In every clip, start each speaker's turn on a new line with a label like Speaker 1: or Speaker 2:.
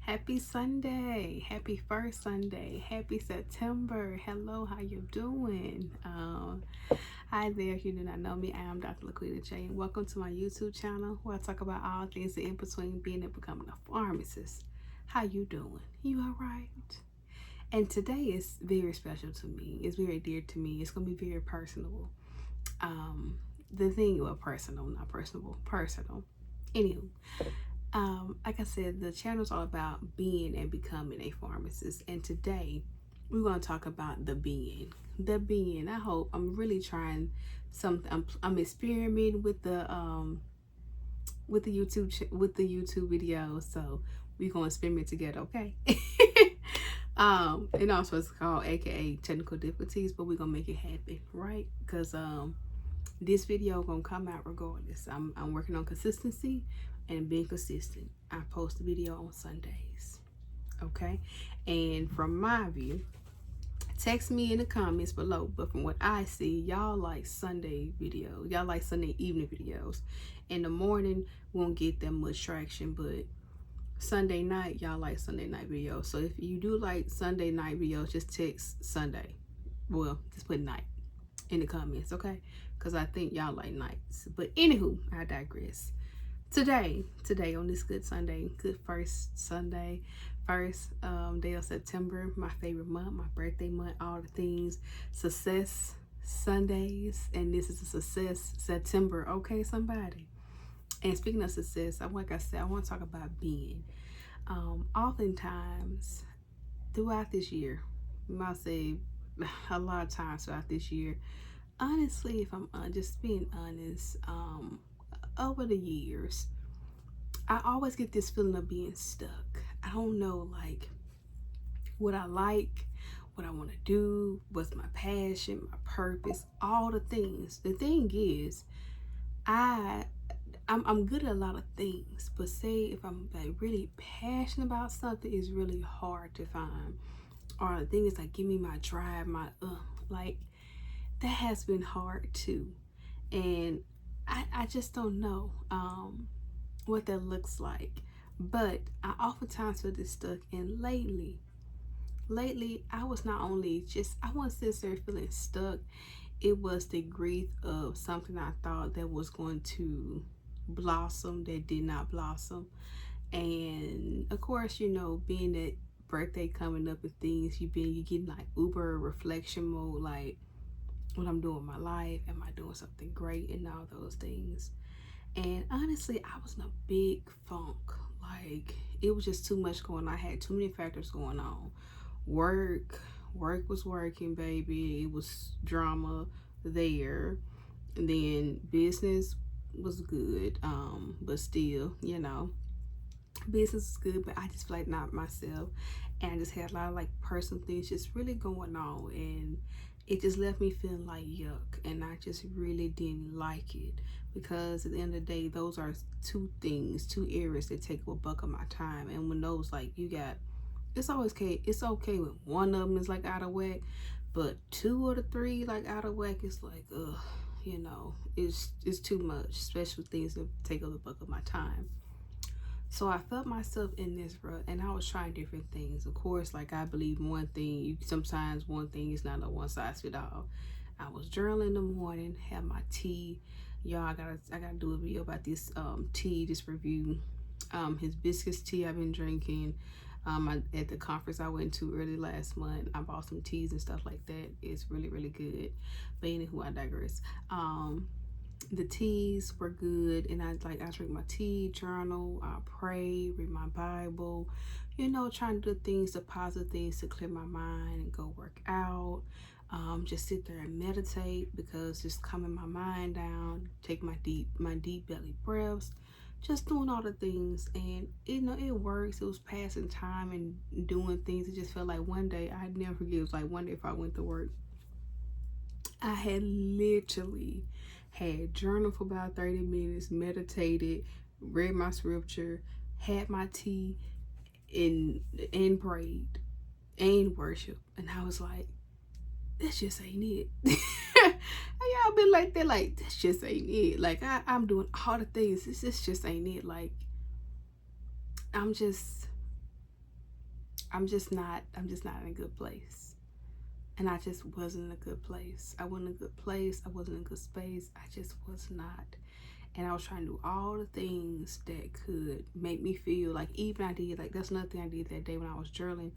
Speaker 1: Happy Sunday. Happy first Sunday. Happy September. Hello, how you doing? Hi there. If you do not know me, I am Dr. Laquita J. And welcome to my YouTube channel where I talk about all things in between being and becoming a pharmacist. How you doing? You all right? And today is very special to me. It's very dear to me. It's going to be very personal. The thing, well, personal, not personable, personal. Anywho, like I said, the channel is all about being and becoming a pharmacist. And today we're going to talk about the being. The being. I hope I'm really trying something. I'm experimenting with the YouTube video. So we're going to experiment together, okay? And also it's called AKA technical difficulties, but we're gonna make it happen, right? Because this video gonna come out regardless. I'm working on consistency and being consistent. I post a video on Sundays, okay? And from my view, text me in the comments below, but from what I see, y'all like Sunday videos. Y'all like Sunday evening videos. In the morning won't get that much traction, but Sunday night, y'all like Sunday night videos. So if you do like Sunday night videos, just text Sunday. Well, just put night in the comments, okay? Because I think y'all like nights. But anywho, I digress. Today on this good Sunday, good first Sunday, first day of September, my favorite month, my birthday month, all the things, success Sundays, and this is a success September, okay, somebody? And speaking of success, like I said, I want to talk about being. Oftentimes throughout this year, I might say a lot of times throughout this year, honestly, if I'm just being honest, over the years, I always get this feeling of being stuck. I don't know, like, what I like, what I want to do, what's my passion, my purpose, all the things. The thing is, I'm good at a lot of things, but say if I'm like really passionate about something, it's really hard to find. Or the thing is like give me my drive, my like that has been hard too. And I just don't know what that looks like. But I oftentimes feel this stuck, and lately I was not only just I wasn't necessarily feeling stuck, it was the grief of something I thought that was going to blossom that did not blossom. And of course, you know, being that birthday coming up and things, you getting like uber reflection mode, like what I'm doing in my life, am I doing something great, and all those things. And honestly, I was in a big funk. Like it was just too much going on. I had too many factors going on. Work was working, baby. It was drama there. And then business was good, but still, you know, business is good, but I just feel like not myself. And I just had a lot of like personal things just really going on, and it just left me feeling like yuck, and I just really didn't like it, because at the end of the day, those are two areas that take a buck of my time. And when those like you got, it's okay when one of them is like out of whack, but two of the three like out of whack, it's like ugh, you know, it's too much, especially things that take up the buck of my time. So I felt myself in this rut, and I was trying different things. Of course, like I believe one thing, sometimes one thing is not a one size fit all. I was journaling in the morning, had my tea. Y'all, I gotta do a video about this tea, this review. Hibiscus tea I've been drinking. At the conference I went to early last month, I bought some teas and stuff like that. It's really, really good. But anywho, I digress. The teas were good, and I drink my tea, journal, I pray, read my Bible, you know, trying to do things, the positive things to clear my mind and go work out. Just sit there and meditate, because just calming my mind down, take my deep belly breaths, just doing all the things. And you know, it works. It was passing time and doing things. It just felt like one day, I'd never forget, it was like one day if I went to work, I had literally had journal for about 30 minutes, meditated, read my scripture, had my tea, and prayed and worship. And I was like, this just ain't it. Y'all been like that, like this just ain't it. Like I'm doing all the things. This just ain't it. Like I'm just I'm just not in a good place. And I just wasn't in a good place. I wasn't in a good place. I wasn't in a good space. I just was not. And I was trying to do all the things that could make me feel like, even I did, like, that's another thing I did that day when I was journaling.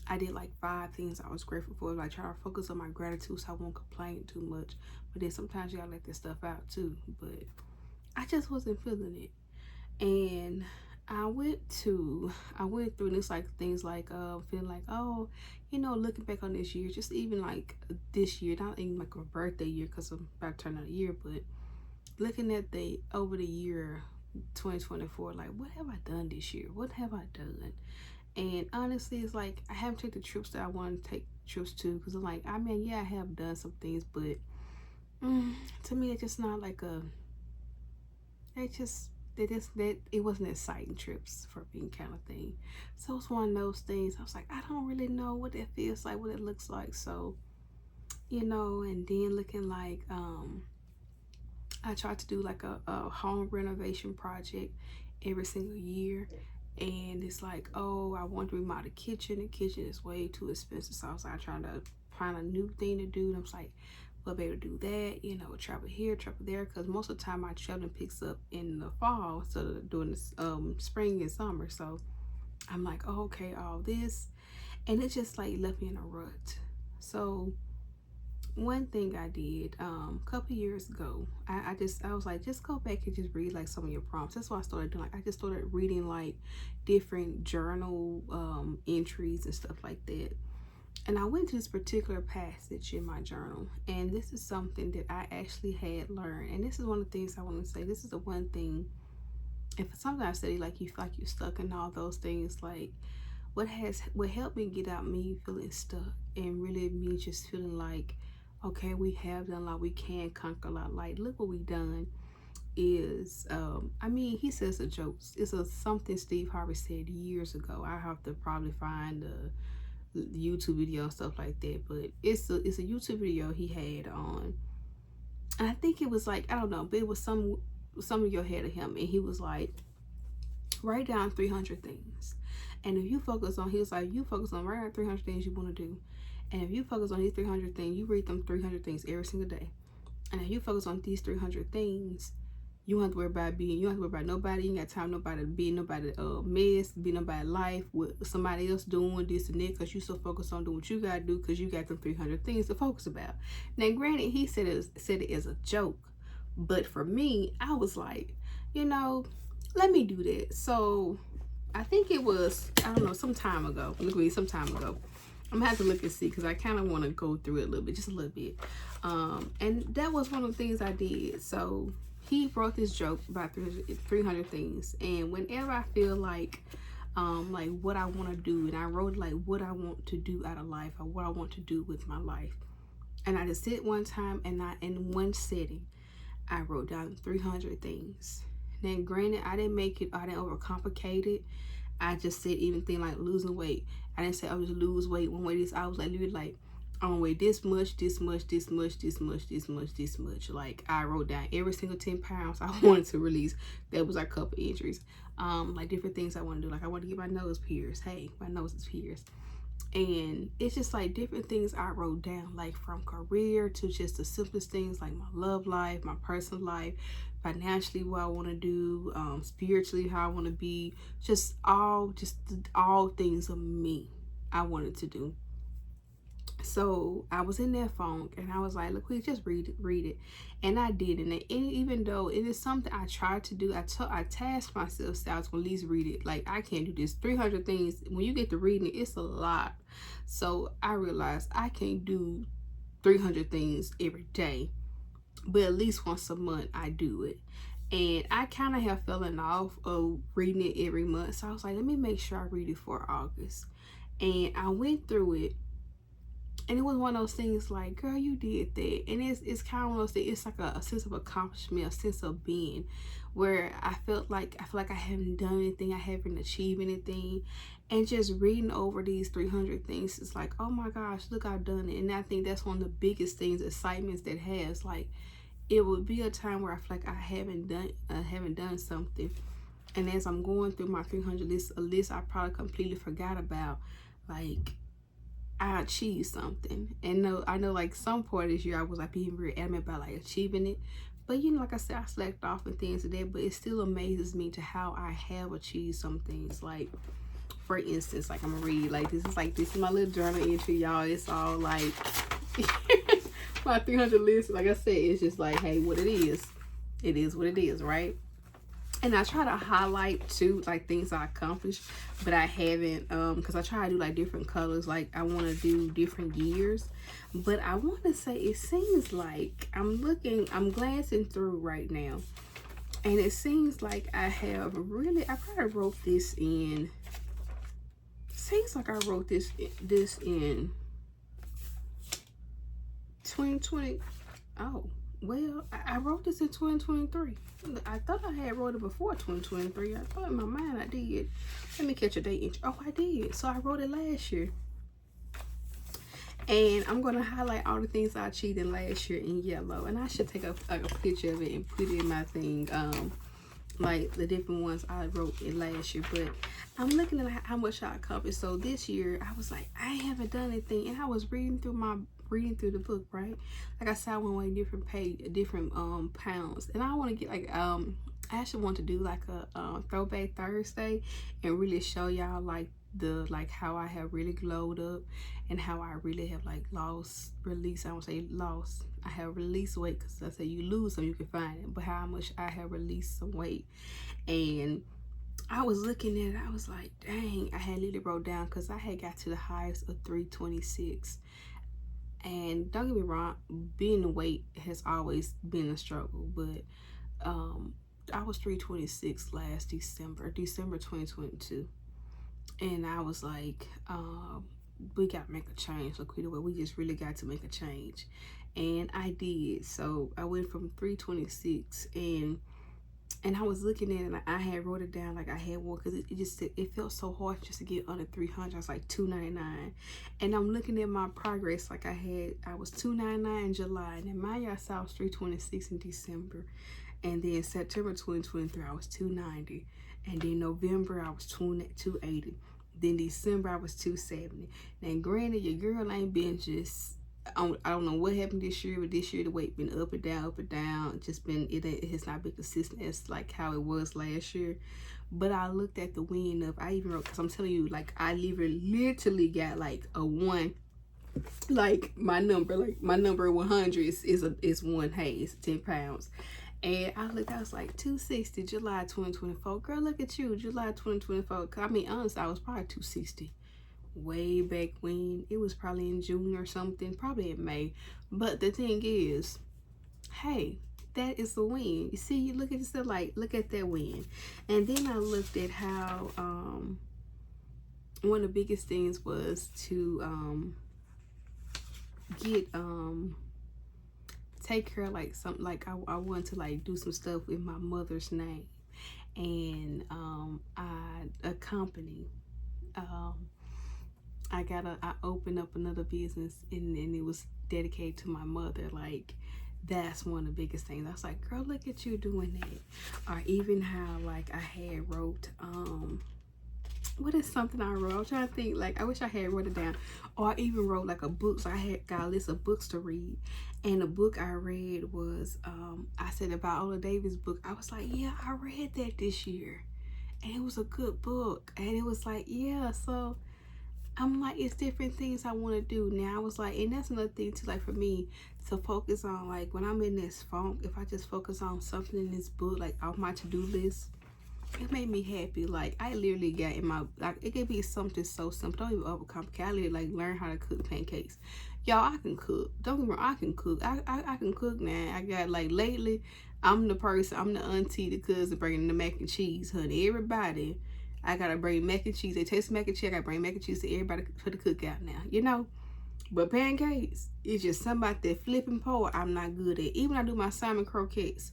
Speaker 1: I did like 5 things I was grateful for. Like, try to focus on my gratitude so I won't complain too much. But then sometimes you gotta let this stuff out too. But I just wasn't feeling it. And I went through this, like, things like feeling like, oh, looking back on this year, just even like this year, not even like a birthday year because I'm about to turn out a year, but looking at the over the year 2024, like, what have I done this year? What have I done? And honestly, it's like I haven't taken the trips that I want to take trips to, because I'm like, I mean, yeah, I have done some things, but to me, it's just not like a. It just that it wasn't exciting trips for me, kind of thing. So it's one of those things. I was like, I don't really know what it feels like, what it looks like. So and then looking like I tried to do like a home renovation project every single year. And it's like, oh, I want to remodel the kitchen. The kitchen is way too expensive. So I was like trying to find a new thing to do. And I was like, we'll be able to do that, travel here, travel there. Because most of the time my traveling picks up in the fall instead of doing this spring and summer. So I'm like, oh, okay, all this. And it just like left me in a rut. So one thing I did a couple years ago, I was like, just go back and just read like some of your prompts. That's what I started doing. Like, I just started reading like different journal entries and stuff like that. And I went to this particular passage in my journal, and this is something that I actually had learned. And this is one of the things I want to say. This is the one thing, if sometimes I say like you feel like you're stuck in all those things, like what helped me get out me feeling stuck and really me just feeling like, okay, we have done a lot, we can conquer a lot. Like, look what we done is I mean, he says a joke. It's something Steve Harvey said years ago. I have to probably find the YouTube video and stuff like that, but it's a YouTube video he had on, and I think it was like, I don't know, but it was some of your head of him, and he was like, write down 300 things, and if you focus on, he was like, you focus on write down 300 things you want to do, and if you focus on these 300 things, you read them 300 things every single day, and if you focus on these 300 things, you don't have to worry about nobody. You ain't got time nobody to be nobody mess, be nobody life with somebody else doing this and that, because you so focused on doing what you gotta do because you got them 300 things to focus about. Now, granted, he said it as a joke, but for me, I was like, let me do that. So I think it was, I don't know, some time ago. Some time ago. I'm gonna have to look and see, because I kind of want to go through it a little bit, just a little bit. And that was one of the things I did. So he wrote this joke about 300 things, and whenever I feel like what I want to do, and I wrote like what I want to do out of life, or what I want to do with my life, and I just sit one time, and in one setting I wrote down 300 things. Then granted, I didn't overcomplicate it. I just said even thing like losing weight. I didn't say I was lose weight one way. I was like literally like, I'm gonna weigh this much, this much, this much, this much, this much, this much. Like, I wrote down every single 10 pounds I wanted to release. That was like a couple injuries. Like different things I want to do. Like, I want to get my nose pierced. Hey, my nose is pierced. And it's just like different things I wrote down, like from career to just the simplest things like my love life, my personal life, financially what I want to do, spiritually how I want to be, just all things of me I wanted to do. So I was in that funk, and I was like, look, we just read it. And I did. And even though it is something I tried to do, I tasked myself, so I was going to at least read it. Like, I can't do this 300 things. When you get to reading it, it's a lot. So I realized I can't do 300 things every day, but at least once a month I do it. And I kind of have fallen off of reading it every month. So I was like, let me make sure I read it for August. And I went through it. And it was one of those things like, girl, you did that. And it's kind of one of those things, it's like a sense of accomplishment, a sense of being, where I feel like I haven't done anything, I haven't achieved anything. And just reading over these 300 things, it's like, oh my gosh, look, I've done it. And I think that's one of the biggest things, excitements that has, like, it would be a time where I feel like I haven't done something. And as I'm going through my 300 list, a list I probably completely forgot about, like I achieved something. And no, I know like some part of this year I was like being very adamant about like achieving it. But you know, like I said, I slacked off and things like that, but it still amazes me to how I have achieved some things. Like for instance, like I'm gonna read like this is my little journal entry, y'all. It's all like my 300 list. Like I said, it's just like, hey, what it is what it is, right? And I try to highlight too like things I accomplished, but I haven't because I try to do like different colors. Like I want to do different years, but I want to say it seems like I'm glancing through right now, and it seems like I probably wrote this in. Seems like I wrote this in 2020. Oh, well, I wrote this in 2023. I thought I had wrote it before 2023. I thought in my mind I did. Let me catch a date. Oh, I did. So I wrote it last year. And I'm going to highlight all the things I achieved in last year in yellow. And I should take a picture of it and put it in my thing. Like the different ones I wrote in last year. But I'm looking at how much I accomplished. So this year, I was like, I haven't done anything. And I was reading through the book, right? Like I said, I want to weigh different pounds, and I want to get like I actually want to do like a throwback Thursday and really show y'all like how I have really glowed up and how I really have like released. I don't say lost. I have released weight, because I say you lose some, you can find it, but how much I have released some weight. And I was looking at it, I was like, dang, I had literally wrote down, because I had got to the highest of 326. And don't get me wrong, being the weight has always been a struggle, but I was 326 last December 2022. And I was like, we got to make a change, Laquita. We just really got to make a change. And I did. So I went from 326, and I was looking at it, and I had wrote it down like I had one, because it felt so hard just to get under 300. I was like 299, and I'm looking at my progress. Like I was 299 in July, and then mind you, I saw I was 326 in December, and then September 2023 I was 290, and then November I was 280, then December I was 270. Now granted, your girl ain't been just, I don't know what happened this year, but this year the weight been up and down. Just been, it has not been consistent as like how it was last year. But I looked at the win of, I even wrote, because I'm telling you, like I literally got like a 1, like my number 100 is 1, hey, it's 10 pounds. And I was like 260 July 2024. Girl, look at you, July 2024. I mean, honestly, I was probably 260 way back when. It was probably in June or something, probably in May. But the thing is, hey, that is the win. You see, you look at yourself like, look at that win. And then I looked at how one of the biggest things was to get take care of like something, like I wanted to like do some stuff with my mother's name, and a company. I opened up another business, and it was dedicated to my mother. Like that's one of the biggest things. I was like, girl, look at you doing that. Or even how like I had wrote what is something I wrote? I'm trying to think, like I wish I had wrote it down. Or I even wrote like a book. So I had got a list of books to read, and the book I read was I said about Viola Davis book. I was like, yeah, I read that this year, and it was a good book. And it was like, yeah, so I'm like, it's different things I want to do now. I was like, and that's another thing too, like for me to focus on, like when I'm in this funk, if I just focus on something in this book, like off my to-do list, it made me happy. Like I literally got in my, like it could be something so simple, don't even overcomplicate. I literally like learn how to cook pancakes. Y'all, I can cook. Don't get me wrong, I can cook. I can cook now. I got like lately, I'm the auntie, the cousin bringing the mac and cheese, honey. Everybody, I gotta bring mac and cheese. They taste mac and cheese. I gotta bring mac and cheese to everybody for the cookout now, you know. But pancakes, it's just something about that flipping part I'm not good at. Even when I do my salmon croquettes,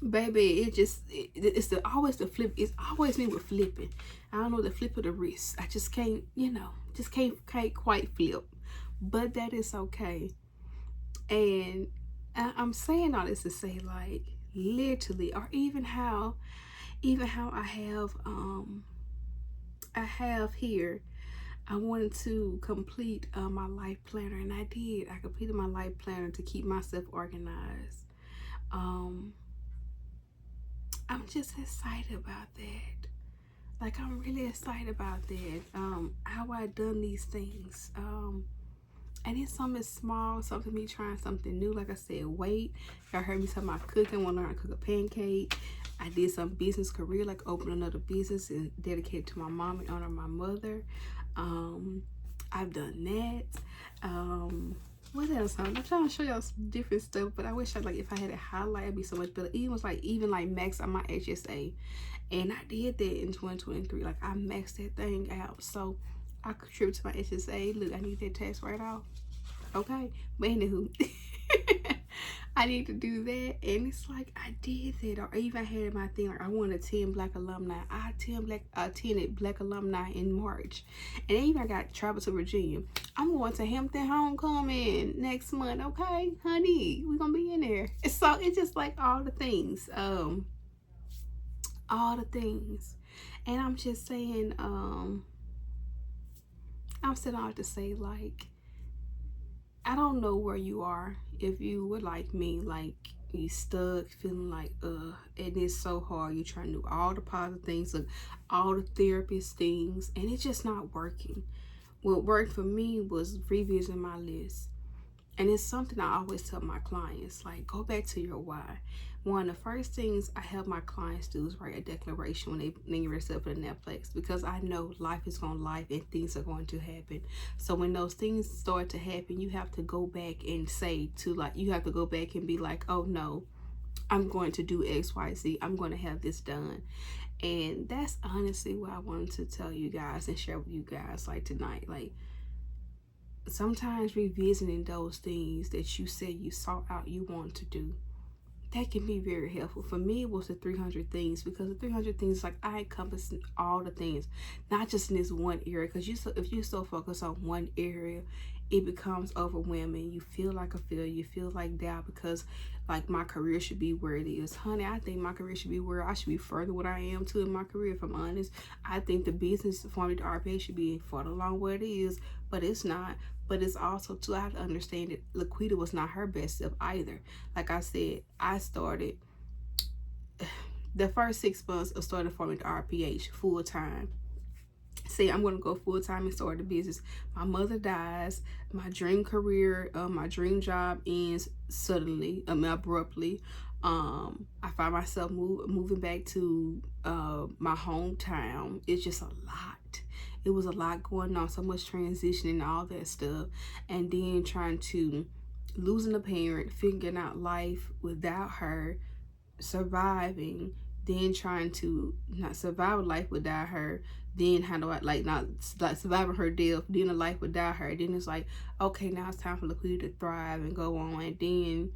Speaker 1: baby, it's always the flip. It's always me with flipping. I don't know, the flip of the wrist. I just can't, you know, can't quite flip. But that is okay. And I'm saying all this to say, like, literally, or even how I have here I wanted to complete my life planner, and I did. I completed my life planner to keep myself organized. Um, I'm just excited about that. Like, I'm really excited about that. How I done these things. And it's something small, something me trying something new. Like I said, weight. Y'all heard me talking about cooking. Want to learn to cook a pancake. I did some business career, like open another business and dedicate to my mom and honor my mother. I've done that. What else? I'm trying to show y'all some different stuff, but I wish I like if I had a highlight, it'd be so much better. Even like max on my HSA, and I did that in 2023. Like I maxed that thing out, so I contribute to my HSA. Look, I need that tax write off. Okay, but anywho, I need to do that, and it's like I did that. Or even had my thing like I wanted to attend Black alumni. I attended Black alumni in March, and even I got travel to Virginia. I'm going to Hampton homecoming next month. Okay, honey, we're gonna be in there. So it's just like all the things, and I'm just saying, I'm sitting out to say like. I don't know where you are. If you were like me, like you stuck, feeling like and it's so hard. You trying to do all the positive things, like all the therapist things, and it's just not working. What worked for me was revisiting my list. And it's something I always tell my clients, like, go back to your why. One of the first things I help my clients do is write a declaration when they name yourself in Netflix, because I know life is going to life and things are going to happen. So when those things start to happen, you have to go back and say to like, you have to go back and be like, oh no, I'm going to do X, Y, Z. I'm going to have this done. And that's honestly what I wanted to tell you guys and share with you guys like tonight. Like, sometimes revisiting those things that you said you sought out you want to do, that can be very helpful. For me, it was the 300 things, because the 300 things, like I encompass all the things, not just in this one area. Because if you so focus on one area, it becomes overwhelming. You feel like a failure. You feel like doubt, because like my career should be where it is. Honey, I think my career should be where I should be further what I am to in my career, if I'm honest. I think the business formula, the RPA, should be further along where it is, but it's not. But it's also too, I have to understand that Laquita was not her best self either. Like I said, I started the first 6 months of starting forming the RPH full time. Say I'm going to go full time and start the business. My mother dies. My dream career, my dream job ends suddenly, abruptly. I find myself moving back to my hometown. It's just a lot. It was a lot going on, so much transitioning, all that stuff, and then trying to losing a parent, figuring out life without her, surviving, then trying to not survive life without her, then how do I like not like surviving her death, then a life without her. Then it's like, okay, now it's time for Laquita to thrive and go on, and then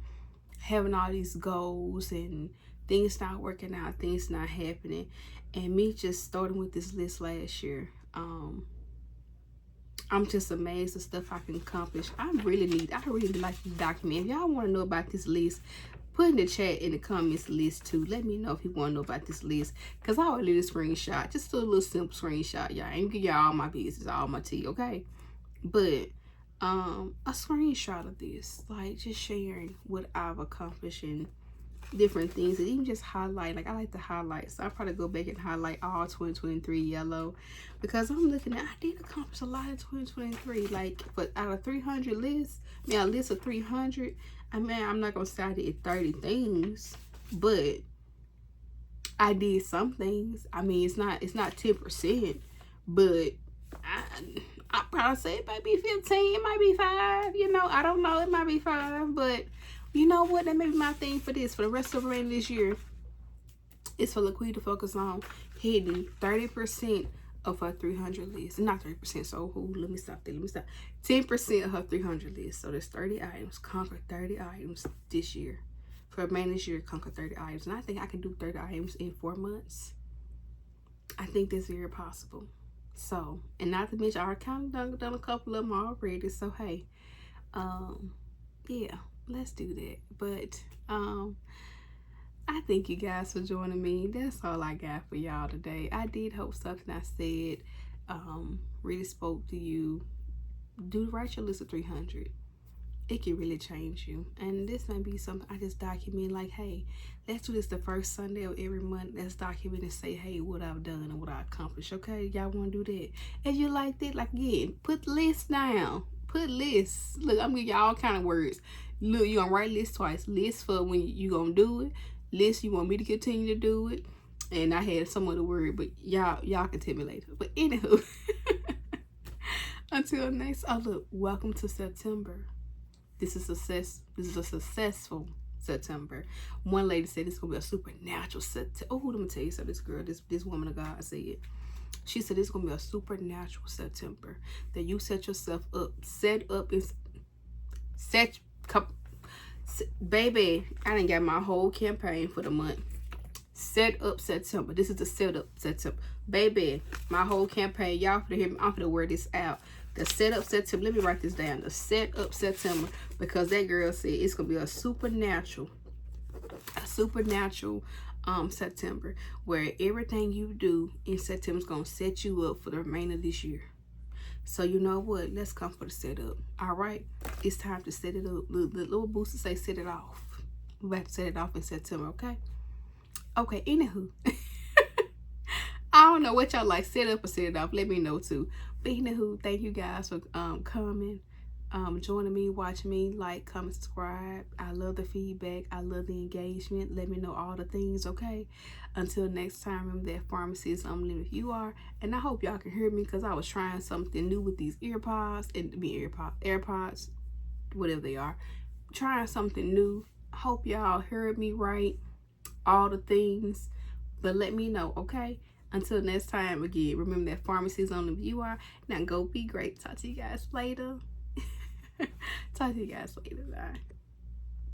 Speaker 1: having all these goals and things not working out, things not happening, and me just starting with this list last year. I'm just amazed at stuff I can accomplish. I really like to document. If y'all want to know about this list, put in the chat in the comments list too. Let me know if you want to know about this list, because I already did a screenshot, just a little simple screenshot. Y'all ain't give y'all all my business, all my tea, okay? But a screenshot of this, like just sharing what I've accomplished and different things, and even just highlight. Like I like to highlight, so I'll probably go back and highlight all 2023 yellow, because I'm looking at, I did accomplish a lot in 2023. Like, but out of 300 lists, I mean a list of 300, I mean I'm not gonna say I did 30 things, but I did some things. I mean it's not 10%, but I probably say it might be 15, it might be 5, you know, I don't know, it might be 5, but you know what? That may be my thing for this. For the rest of the remainder this year, it's for Laquita to focus on hitting 30% of her 300 list. Not 30%, so let me stop there. 10% of her 300 list. So there's 30 items. Conquer 30 items this year. For the remainder this year, conquer 30 items. And I think I can do 30 items in 4 months. I think that's very possible. So, and not to mention, I kind of done a couple of them already. So, hey, yeah. Let's do that. But I thank you guys for joining me. That's all I got for y'all today. I did hope something I said really spoke to you, write your list of 300. It can really change you. And this may be something I just document, like, hey, let's do this the first Sunday of every month. Let's document and say, hey, what I've done and what I accomplished. Okay, y'all want to do that? And you like that? Like, again, put lists down. Put lists. Look, I'm giving y'all all kind of words. Look, you're gonna write lists twice. List for when you gonna do it. List you want me to continue to do it. And I had some other word, but y'all can tell me later. But anywho, until next, oh look, welcome to September. This is a successful September. One lady said it's gonna be a supernatural September. Oh, let me tell you something. This girl, this woman of God said. She said it's gonna be a supernatural September. That you set yourself up, baby. I done got my whole campaign for the month. Set up September. This is the setup September, baby. My whole campaign. Y'all for hear me. I'm gonna wear this out. The setup September. Let me write this down. The setup September, because that girl said it's gonna be a supernatural September, where everything you do in September is gonna set you up for the remainder of this year. So you know what? Let's come for the setup. All right, it's time to set it up. The little booster say set it off. We have to set it off in September. Okay. Anywho. I don't know what y'all like, set up or set it off. Let me know too. But anywho, thank you guys for coming, joining me, watching me, like, comment, subscribe. I love the feedback. I love the engagement. Let me know all the things, okay? Until next time, remember that pharmacy is unlimited if you are. And I hope y'all can hear me, because I was trying something new with these AirPods, whatever they are. Trying something new. Hope y'all heard me right. All the things. But let me know, okay? Until next time, again, remember that pharmacy is only if you are. Now go be great. Talk to you guys later. Bye.